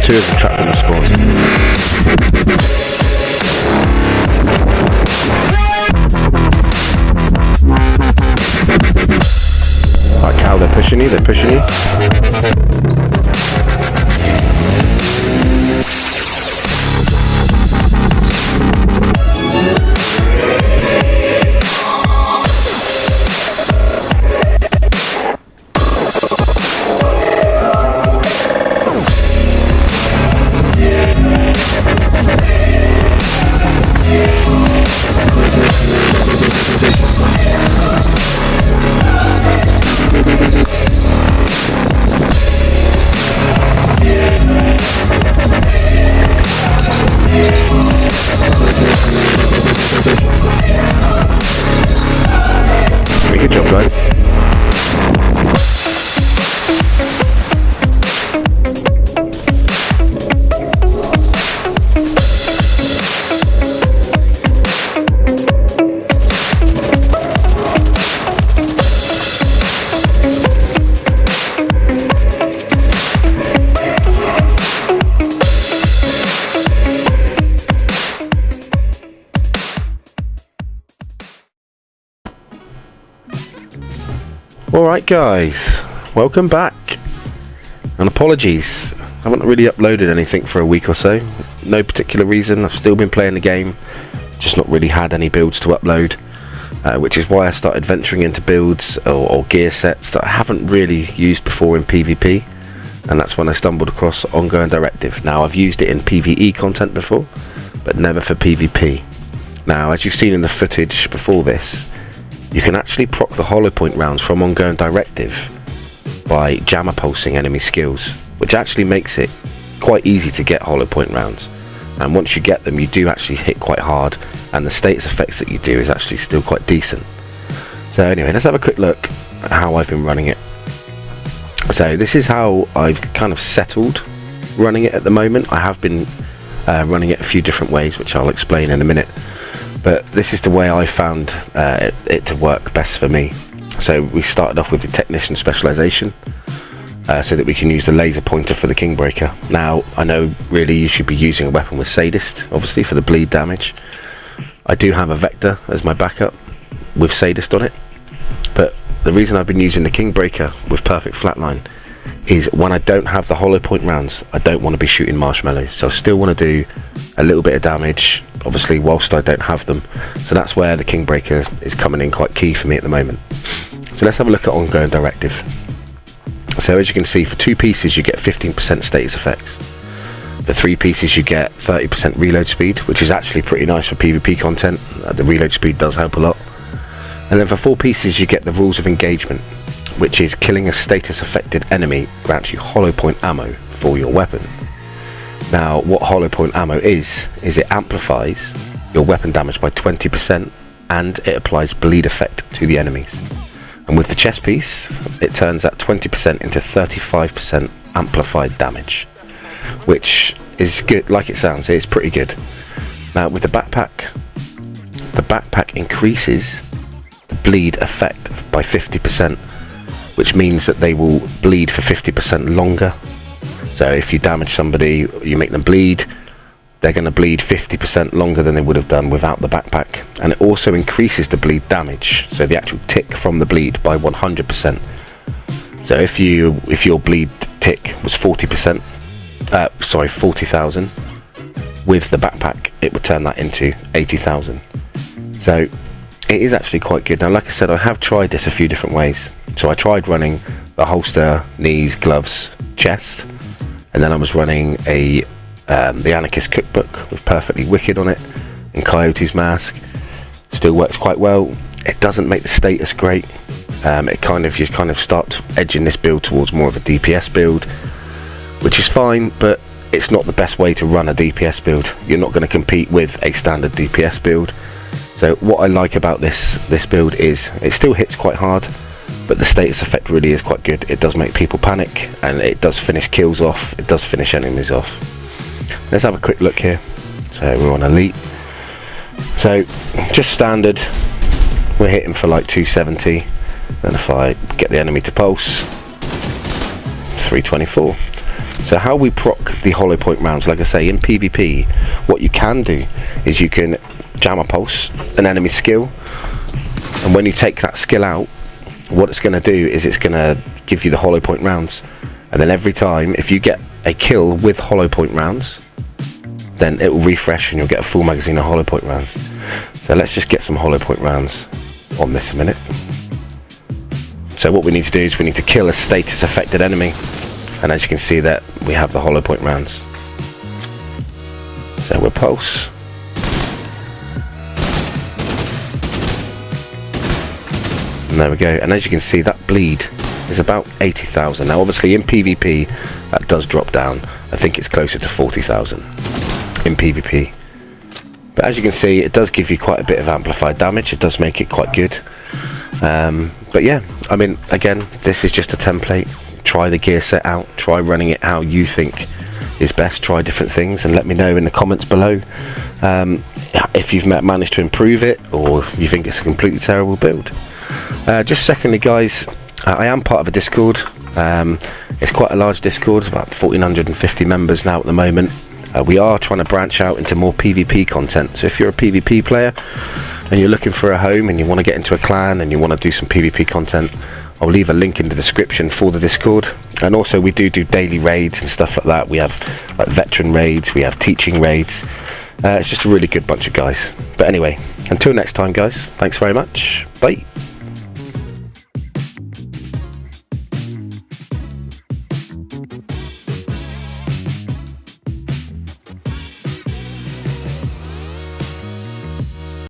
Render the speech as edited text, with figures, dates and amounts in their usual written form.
Two of them trapped in the spawn. Alright, Cal, they're pushing you, Good job, guys. Alright guys, welcome back, and apologies, I haven't really uploaded anything for a week or so. No particular reason, I've still been playing the game, just not really had any builds to upload, which is why I started venturing into builds or gear sets that I haven't really used before in PvP, and that's when I stumbled across Ongoing Directive. Now I've used it in PvE content before, but never for PvP. Now as you've seen in the footage before this, you can actually proc the hollow point rounds from Ongoing Directive by jammer pulsing enemy skills, which actually makes it quite easy to get hollow point rounds. And once you get them, you do actually hit quite hard, and the status effects that you do is actually still quite decent. So anyway, let's have a quick look at how I've been running it. So this is how I've kind of settled running it at the moment. I have been running it a few different ways, which I'll explain in a minute. But this is the way I found it to work best for me. So we started off with the technician specialization, so that we can use the laser pointer for the Kingbreaker. Now I know really you should be using a weapon with sadist, obviously, for the bleed damage. I do have a vector as my backup with sadist on it, but the reason I've been using the Kingbreaker with perfect flatline is when I don't have the hollow point rounds, I don't want to be shooting marshmallows, so I still want to do a little bit of damage, obviously, whilst I don't have them. So that's where the Kingbreaker is coming in quite key for me at the moment. So let's have a look at Ongoing Directive. So as you can see, for 2 pieces you get 15% status effects. For 3 pieces you get 30% reload speed, which is actually pretty nice for PvP content. The reload speed does help a lot. And then for 4 pieces you get the rules of engagement, which is killing a status affected enemy grants you hollow point ammo for your weapon. Now what hollow point ammo is it amplifies your weapon damage by 20%, and it applies bleed effect to the enemies. And with the chest piece, it turns that 20% into 35% amplified damage, which is good. Like it sounds, it's pretty good. Now with the backpack increases the bleed effect by 50%, which means that they will bleed for 50% longer. So if you damage somebody, you make them bleed, they're going to bleed 50% longer than they would have done without the backpack. And it also increases the bleed damage, so the actual tick from the bleed, by 100%. So if your bleed tick was 40%, 40,000, with the backpack it would turn that into 80,000. So it is actually quite good. Now, like I said, I have tried this a few different ways. So I tried running the holster, knees, gloves, chest, and then I was running the Anarchist cookbook with Perfectly Wicked on it and Coyote's mask. Still works quite well. It doesn't make the status great. You kind of start edging this build towards more of a DPS build, which is fine, but it's not the best way to run a DPS build. You're not going to compete with a standard DPS build. So what I like about this build is it still hits quite hard, but the status effect really is quite good. It does make people panic, and it does finish kills off. It does finish enemies off. Let's have a quick look here. So we're on elite. So just standard, we're hitting for like 270. Then if I get the enemy to pulse, 324. So how we proc the hollow point rounds, like I say, in PvP, what you can do is you can jam a pulse, an enemy skill, and when you take that skill out, what it's going to do is it's going to give you the hollow point rounds, and then every time if you get a kill with hollow point rounds, then it will refresh and you'll get a full magazine of hollow point rounds. So let's just get some hollow point rounds on this a minute. So what we need to do is we need to kill a status affected enemy, and as you can see that we have the hollow point rounds. So we'll pulse. And there we go, and as you can see that bleed is about 80,000. Now obviously in PvP that does drop down. I think it's closer to 40,000 in PvP. But as you can see, it does give you quite a bit of amplified damage. It does make it quite good. But yeah, I mean, again, this is just a template. Try the gear set out, try running it how you think is best, try different things, and let me know in the comments below if you've managed to improve it, or you think it's a completely terrible build. Just secondly guys, I am part of a Discord. It's quite a large Discord, about 1,450 members now at the moment. We are trying to branch out into more PvP content, so if you're a PvP player and you're looking for a home and you want to get into a clan and you want to do some PvP content, I'll leave a link in the description for the Discord. And also we do daily raids and stuff like that. We have like veteran raids, we have teaching raids. It's just a really good bunch of guys. But anyway, until next time guys, thanks very much, bye.